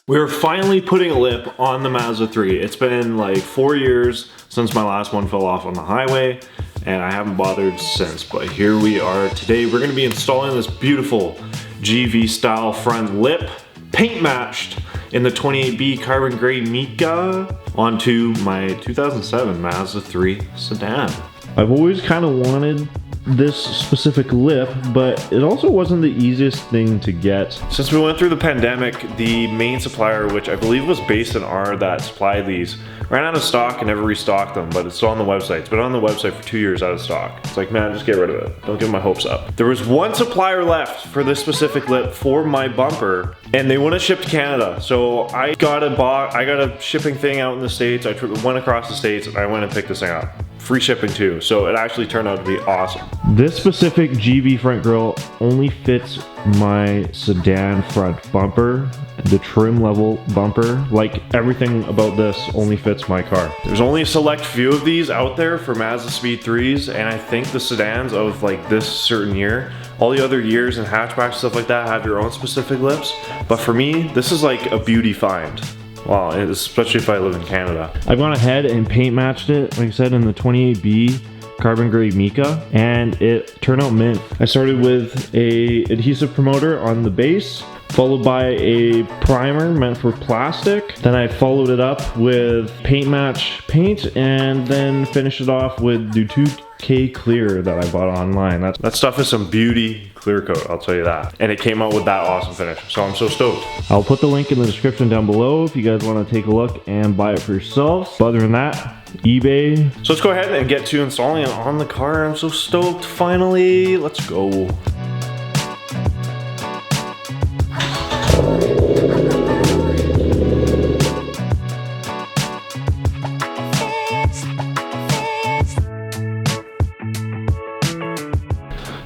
We're finally putting a lip on the Mazda 3. It's been like 4 years since my last one fell off on the highway, and I haven't bothered since, but here we are today. We're gonna be installing this beautiful GV style front lip, paint matched in the 28B carbon gray Mica onto my 2007 Mazda 3 sedan. I've always kind of wanted this specific lip, but it also wasn't the easiest thing to get. Since we went through the pandemic, the main supplier, which I believe was based in R that supplied these, ran out of stock and never restocked them, but it's still on the website. It's been on the website for 2 years out of stock. It's like, man, just get rid of it. Don't give my hopes up. There was one supplier left for this specific lip for my bumper, and they wouldn't ship to Canada. So I got a shipping thing out in the States. I went across the States and I went and picked this thing up. Free shipping too, so it actually turned out to be awesome. This specific GV front grille only fits my sedan front bumper, the trim level bumper. Like everything about this only fits my car. There's only a select few of these out there for Mazda Speed 3s, and I think the sedans of like this certain year, all the other years and hatchbacks, stuff like that, have your own specific lips. But for me, this is like a beauty find. Wow, especially if I live in Canada. I've gone ahead and paint matched it, like I said, in the 28B carbon gray Mica, and it turned out mint. I started with a adhesive promoter on the base, followed by a primer meant for plastic. Then I followed it up with paint match paint, and then finished it off with the 2K clear that I bought online. That stuff is some beauty clear coat, I'll tell you that. And it came out with that awesome finish, so I'm so stoked. I'll put the link in the description down below if you guys want to take a look and buy it for yourselves. But other than that, eBay. So let's go ahead and get to installing it on the car. I'm so stoked, finally. Let's go.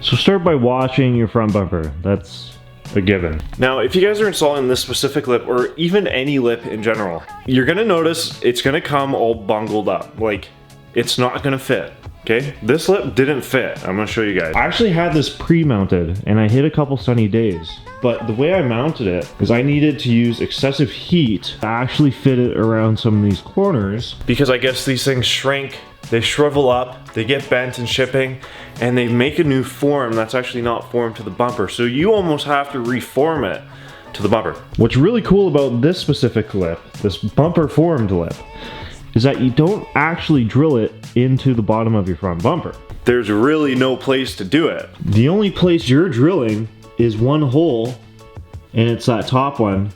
So start by washing your front bumper. That's a given. Now, if you guys are installing this specific lip, or even any lip in general, you're gonna notice it's gonna come all bungled up. Like, it's not gonna fit, okay? This lip didn't fit. I'm gonna show you guys. I actually had this pre-mounted, and I hit a couple sunny days. But the way I mounted it is I needed to use excessive heat to actually fit it around some of these corners, because I guess these things shrink, they shrivel up, they get bent in shipping, and they make a new form that's actually not formed to the bumper. So you almost have to reform it to the bumper. What's really cool about this specific lip, this bumper formed lip, is that you don't actually drill it into the bottom of your front bumper. There's really no place to do it. The only place you're drilling is one hole, and it's that top one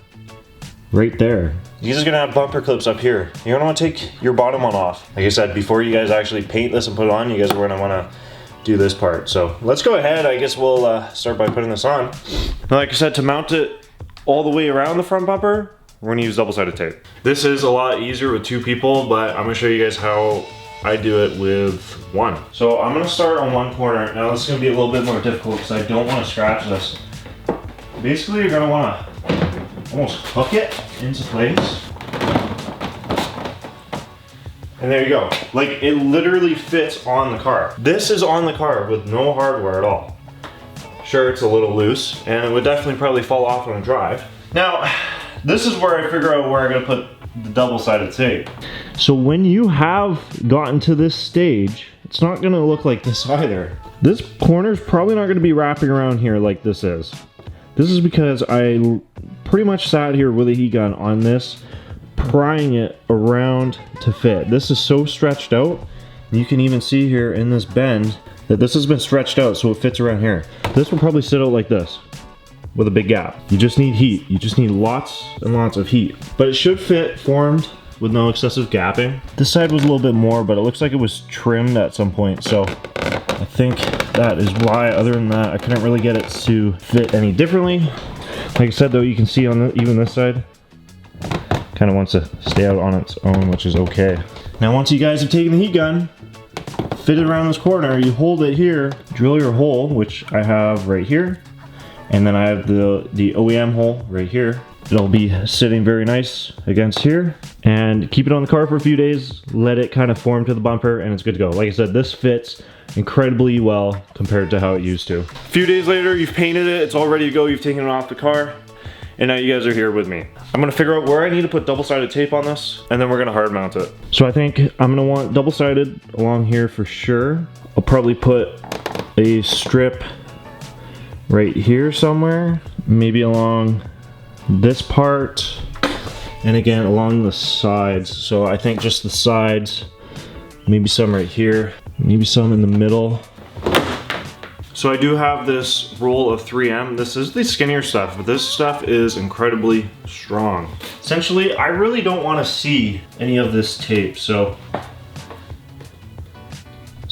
right there. You're just gonna have bumper clips up here. You're gonna wanna take your bottom one off. Like I said, before you guys actually paint this and put it on, you guys are gonna wanna do this part. So let's go ahead. I guess we'll start by putting this on. Now, like I said, to mount it all the way around the front bumper, we're gonna use double-sided tape. This is a lot easier with 2 people, but I'm gonna show you guys how I do it with 1. So I'm gonna start on one corner. Now this is gonna be a little bit more difficult because I don't wanna scratch this. Basically, you're gonna wanna almost hook it into place. And there you go. Like, it literally fits on the car. This is on the car with no hardware at all. Sure, it's a little loose, and it would definitely probably fall off on a drive. Now, this is where I figure out where I'm gonna put the double-sided tape. So when you have gotten to this stage, it's not gonna look like this either. This corner's probably not gonna be wrapping around here like this is. This is because I pretty much sat here with a heat gun on this, prying it around to fit. This is so stretched out. You can even see here in this bend that this has been stretched out so it fits around here. This will probably sit out like this with a big gap. You just need heat. You just need lots and lots of heat. But it should fit formed with no excessive gapping. This side was a little bit more, but it looks like it was trimmed at some point. So I think that is why. Other than that, I couldn't really get it to fit any differently. Like I said though, you can see on even this side, kind of wants to stay out on its own, which is okay. Now once you guys have taken the heat gun, fit it around this corner, you hold it here, drill your hole, which I have right here, and then I have the OEM hole right here. It'll be sitting very nice against here, and keep it on the car for a few days, let it kind of form to the bumper, and it's good to go. Like I said, this fits incredibly well compared to how it used to. A few days later, you've painted it, it's all ready to go, you've taken it off the car, and now you guys are here with me. I'm gonna figure out where I need to put double-sided tape on this, and then we're gonna hard mount it. So I think I'm gonna want double-sided along here for sure. I'll probably put a strip right here somewhere, maybe along this part, and again along the sides. So I think just the sides, maybe some right here, maybe some in the middle. So I do have this roll of 3M. This is the skinnier stuff, but this stuff is incredibly strong. Essentially, I really don't want to see any of this tape, so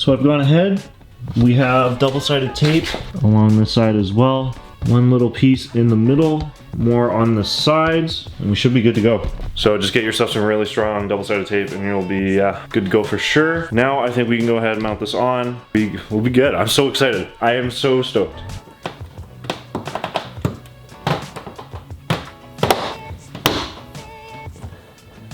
I've gone ahead. We have double-sided tape along this side as well. One little piece in the middle, more on the sides, and we should be good to go. So just get yourself some really strong double-sided tape and you'll be good to go for sure. Now I think we can go ahead and mount this on. We'll be good. I'm so excited. I am so stoked.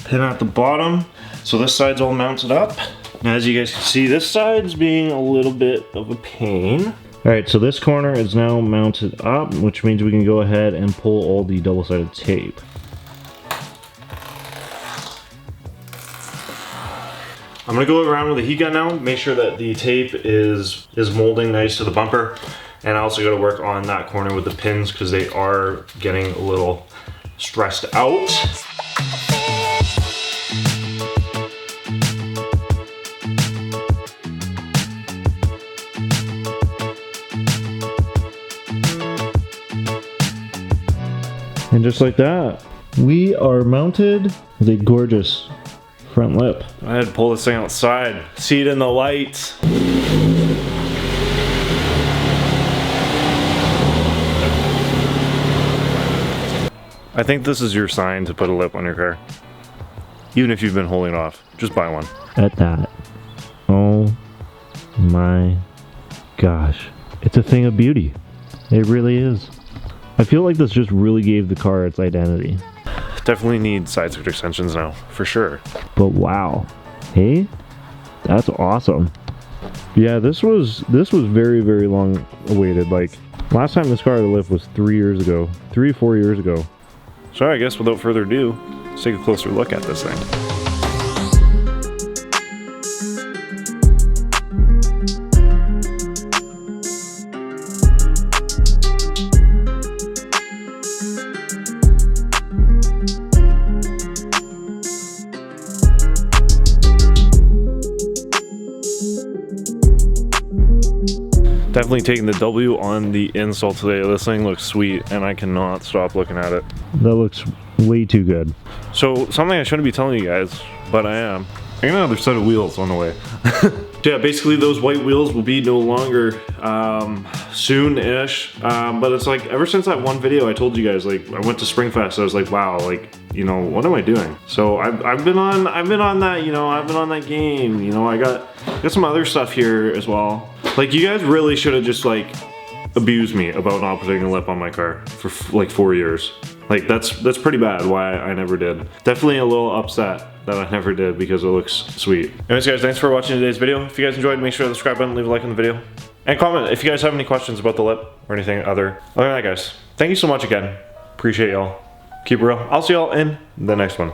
Pin at the bottom. So this side's all mounted up. Now, as you guys can see, this side's being a little bit of a pain. All right, so this corner is now mounted up, which means we can go ahead and pull all the double-sided tape. I'm gonna go around with a heat gun now, make sure that the tape is molding nice to the bumper. And I also gotta work on that corner with the pins because they are getting a little stressed out. And just like that, we are mounted with a gorgeous front lip. Go ahead and pull this thing outside. See it in the light. I think this is your sign to put a lip on your car. Even if you've been holding it off, just buy one. At that. Oh my gosh. It's a thing of beauty. It really is. I feel like this just really gave the car its identity. Definitely need side skirt extensions now, for sure. But wow, hey, that's awesome. Yeah, this was very, very long awaited. Like, last time this car had a lift was 3 years ago, 3 or 4 years ago. So I guess without further ado, let's take a closer look at this thing. Definitely taking the W on the install today. This thing looks sweet and I cannot stop looking at it. That looks way too good. So something I shouldn't be telling you guys, but I am. I got another set of wheels on the way. Yeah, basically those white wheels will be no longer soon-ish. But it's like, ever since that one video I told you guys, like I went to Springfest, I was like, wow, like, you know, what am I doing? So I've been on that, you know, I've been on that game, you know, I got some other stuff here as well. Like, you guys really should have just like abused me about not putting a lip on my car for like 4 years. Like, that's pretty bad why I never did. Definitely a little upset that I never did because it looks sweet. Anyways guys, thanks for watching today's video. If you guys enjoyed, make sure to subscribe button, leave a like on the video. And comment if you guys have any questions about the lip or anything other than that, guys. Thank you so much again. Appreciate y'all. Keep it real. I'll see y'all in the next one.